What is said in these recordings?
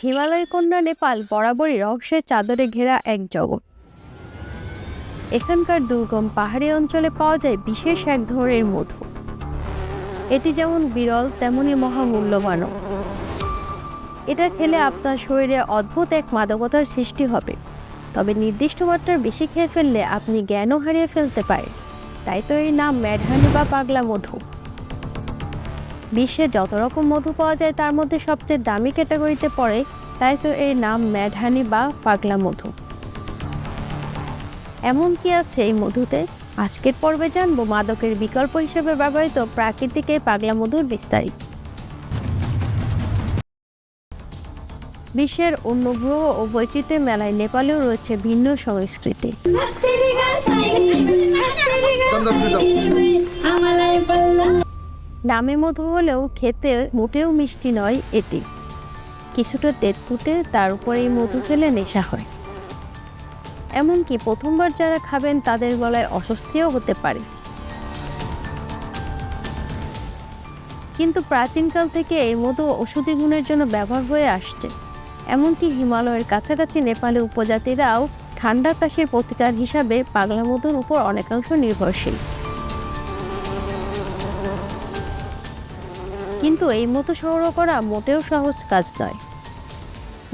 হিমালয় কন্যা নেপাল বরাবরই রহস্যের চাদরে ঘেরা এক জগৎ। এখানকার দুর্গম পাহাড়ি অঞ্চলে পাওয়া যায় বিশেষ এক ধরনের মধু। এটি যেমন বিরল তেমনি মহামূল্যবানও। এটা খেলে আপনার শরীরে অদ্ভুত এক মাদকতার সৃষ্টি হবে, তবে নির্দিষ্ট মাত্রার বেশি খেয়ে ফেললে আপনি জ্ঞানও হারিয়ে ফেলতে পারেন। তাই তো এর নাম ম্যাডহানি বা পাগলা মধু। বিশ্বে যত রকম মধু পাওয়া যায় তার মধ্যে সবচেয়ে দামি ক্যাটাগরিতে পড়ে, তাই তো এর নাম ম্যাডহানি বা পাগলা মধু। এমন কি আছে এই মধুতে? আজকের পর্বে জানবো মাদকের বিকল্প হিসেবে ব্যবহৃত প্রাকৃতিক এই পাগলা মধুর বিস্তারিত। বিশ্বের অন্য গ্রহ ও বৈচিত্র্যের মেলায় নেপালেও রয়েছে ভিন্ন সংস্কৃতি। নামে মধু হলেও খেতে মোটেও মিষ্টি নয় এটি। কিছুটা তেঁতুটে, তার উপরে এই মধু খেলে নেশা হয়। এমনকি প্রথমবার যারা খাবেন তাদের গলায় অস্বস্তিও হতে পারে। কিন্তু প্রাচীনকাল থেকে এই মধু ঔষধি গুণের জন্য ব্যবহার হয়ে আসছে। এমনকি হিমালয়ের কাছাকাছি নেপালি উপজাতিরাও ঠান্ডা কাশির প্রতিকার হিসাবে পাগলা মধুর উপর অনেকাংশ নির্ভরশীল। কিন্তু এই মধু সংগ্রহ করা মোটেও সহজ কাজ নয়।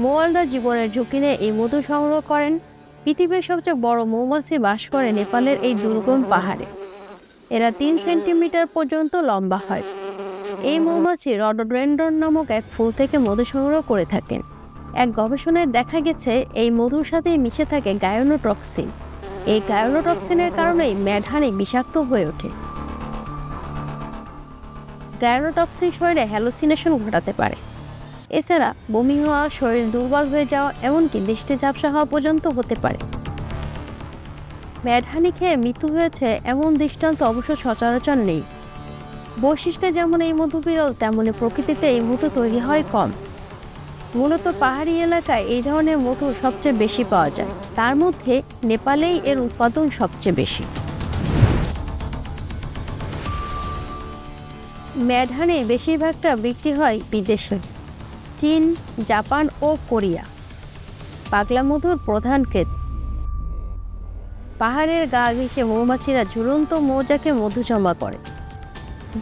মৌয়ালরা জীবনের ঝুঁকি নিয়ে এই মধু সংগ্রহ করেন। পৃথিবীর সবচেয়ে বড় মৌমাছি বাস করে নেপালের এই দুর্গম পাহাড়ে। এরা 3 সেন্টিমিটার পর্যন্ত লম্বা হয়। এই মৌমাছি রডোডেন্ড্রন নামক এক ফুল থেকে মধু সংগ্রহ করে থাকেন। এক গবেষণায় দেখা গেছে এই মধুর সাথে মিশে থাকে গায়োনোটক্সিন। এই গায়োনোটক্সিনের কারণেই ম্যাডহানি বিষাক্ত হয়ে ওঠে। গায়োনোটক্সিন শরীরে হ্যালুসিনেশন ঘটাতে পারে। এছাড়া বমি হওয়া, শরীর দুর্বল হয়ে যাওয়া, এমনকি দৃষ্টি ঝাপসা হওয়া পর্যন্ত হতে পারে। ম্যাডহানি খেয়ে মৃত্যু হয়েছে এমন দৃষ্টান্ত অবশ্য সচরাচর নেই। বৈশিষ্ট্যে যেমন এই মধু বিরল, তেমনি প্রকৃতিতে এই মধু তৈরি হয় কম। মূলত পাহাড়ি এলাকায় এই ধরনের মধু সবচেয়ে বেশি পাওয়া যায়। তার মধ্যে নেপালেই এর উৎপাদন সবচেয়ে বেশি। ম্যাডহানির বেশিরভাগটা বিক্রি হয় বিদেশে, চীন, জাপান ও কোরিয়া। পাগলা মধুর প্রধান ক্রেতা। পাহাড়ের গা ঘেঁষে মৌমাছিরা ঝুলন্ত মৌচাকে মধু জমা করে।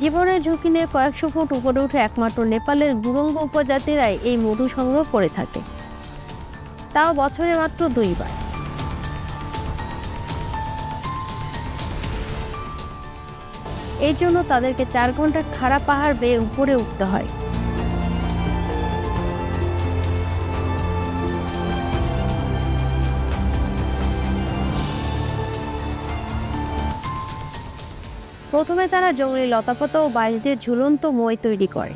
জীবনের ঝুঁকি নিয়ে কয়েকশো ফুট উপরে উঠে একমাত্র নেপালের গুরুঙ্গ উপজাতিরাই এই মধু সংগ্রহ করে থাকে, তাও বছরে মাত্র 2 বার। এই জন্য তাদেরকে 4 ঘন্টা খাড়া পাহাড় বেয়ে উপরে উঠতে হয়। প্রথমে তারা জঙ্গলি লতাপাতা ও বাঁশ দিয়ে ঝুলন্ত মই তৈরি করে।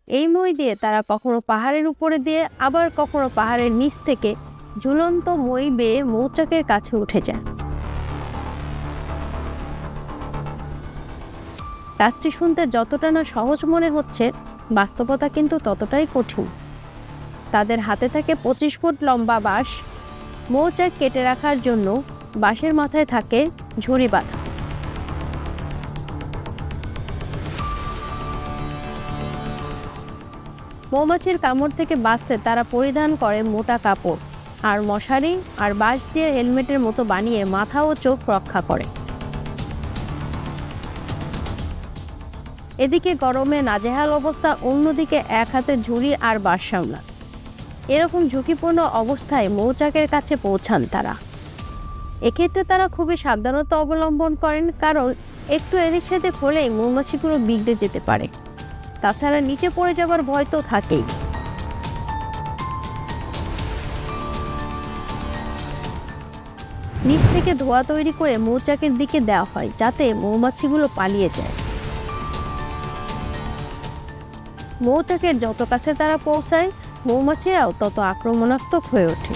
এই মই দিয়ে তারা কখনো পাহাড়ের উপরে দিয়ে, আবার কখনো পাহাড়ের নিচ থেকে ঝুলন্ত মই বেয়ে মৌচাকের কাছে উঠে যায়। কাজটি শুনতে যতটা না সহজ মনে হচ্ছে, বাস্তবতা কিন্তু ততটাই কঠিন। তাদের হাতে থাকে 25 ফুট লম্বা বাঁশ। মৌচাক কেটে রাখার জন্য বাঁশের মাথায় থাকে ঝুড়ি বাঁধা। মৌমাছির কামড় থেকে বাঁচতে তারা পরিধান করে মোটা কাপড় আর মশারি, আর বাঁশ দিয়ে হেলমেটের মতো বানিয়ে মাথা ও চোখ রক্ষা করে। এদিকে গরমে নাজেহাল অবস্থা, অন্যদিকে এক হাতে ঝুড়ি আর বাঁশ সামলা। এরকম ঝুঁকিপূর্ণ অবস্থায় মৌচাকের কাছে পৌঁছান তারা। এক্ষেত্রে তারা খুবই সাবধানতা অবলম্বন করেন, কারণ একটু এদিক সেদিক হলেই মৌমাছিগুলো বিগড়ে যেতে পারে। তাছাড়া নিচে পড়ে যাবার ভয় তো থাকেই। নিচ থেকে ধোঁয়া তৈরি করে মৌচাকের দিকে দেওয়া হয়, যাতে মৌমাছিগুলো পালিয়ে যায়। মৌচাকের যত কাছে তারা পৌঁছায়, মৌমাছিরাও তত আক্রমণাত্মক হয়ে ওঠে।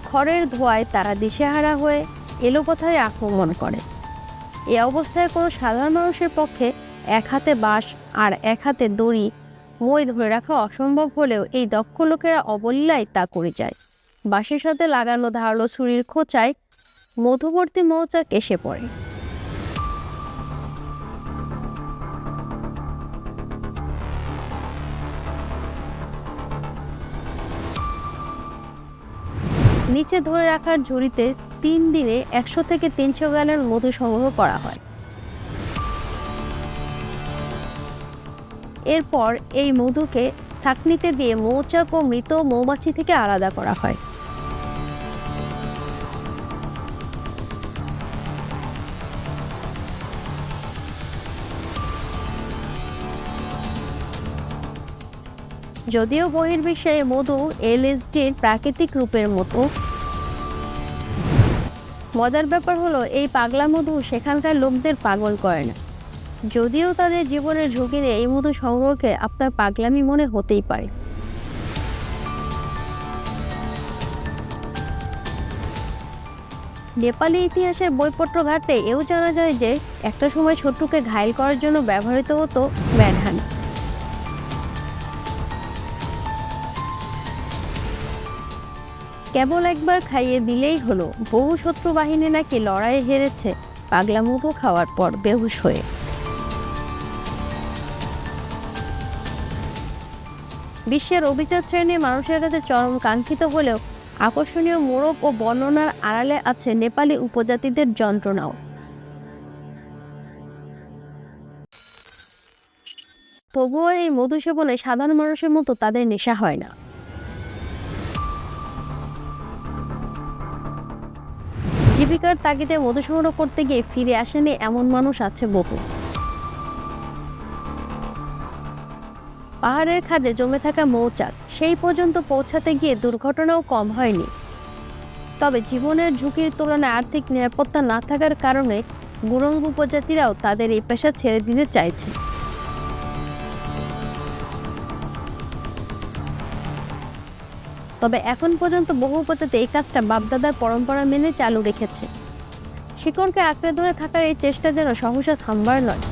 খড়ের ধোঁয়ায় তারা দিশেহারা হয়ে এলোপাথাড়ি আক্রমণ করে। এই অবস্থায় কোনো সাধারণ মানুষের পক্ষে এক হাতে বাঁশ আর এক হাতে দড়ি মই ধরে রাখা অসম্ভব হলেও এই দক্ষ লোকেরা অবলীলায় তা করে যায়। বাঁশের সাথে লাগানো ধারালো ছুরির খোঁচায় মধুবর্তী মৌচাক এসে পড়ে। নিচে ধরে রাখার ঝুড়িতে 3 দিনে 100 থেকে 300 গ্যালন মধু সংগ্রহ করা হয়। এরপর এই মধুকে ছাঁকনিতে দিয়ে মৌচাক ও মৃত মৌমাছি থেকে আলাদা করা হয়। যদিও বহির্বিশ্বে এই মধু এলএসডির প্রাকৃতিক রূপের মতো, মজার ব্যাপার হলো এই পাগলা মধু সেখানকার লোকদের পাগল করে না। যদিও তাদের জীবনের ঝুঁকি নিয়ে এই মধু সংগ্রহকে আপনার পাগলামি মনে হতেই পারে। নেপালি ইতিহাসের বইপত্র ঘাটলে এও জানা যায় যে একটা সময় ছোট্টুকে ঘায়েল করার জন্য ব্যবহৃত হতো ম্যানহানি। কেবল একবার খাইয়ে দিলেই হলো। বহু শত্রু বাহিনী নাকি লড়াইয়ে হেরেছে পাগলা মধু খাওয়ার পর বেহুশ হয়ে। বিশ্বের অভিজাত শ্রেণীর মানুষের কাছে চরম কাঙ্ক্ষিত হলেও আকর্ষণীয় মোড়ক ও বর্ণনার আড়ালে আছে নেপালি উপজাতিদের যন্ত্রণাও। তবুও এই মধু সেবনে সাধারণ মানুষের মতো তাদের নেশা হয় না। জীবিকার তাগিদে মধু সংগ্রহ করতে গিয়ে ফিরে আসেনি এমন মানুষ আছে বহু। পাহাড়ের খাদে জমে থাকা মৌচাক সেই পর্যন্ত পৌঁছাতে গিয়ে দুর্ঘটনাও কম হয়নি। তবে জীবনের ঝুঁকির তুলনায় আর্থিক নিরাপত্তা না থাকার কারণে গুরুং উপজাতিরাও তাদের এই পেশা ছেড়ে দিতে চাইছে। তবে এখন পর্যন্ত বহু উপজাতি এই কাজটা বাপদাদার পরম্পরা মেনে চালু রেখেছে। শিকড়কে আঁকড়ে ধরে থাকার এই চেষ্টা যেন সহসা থামবার নয়।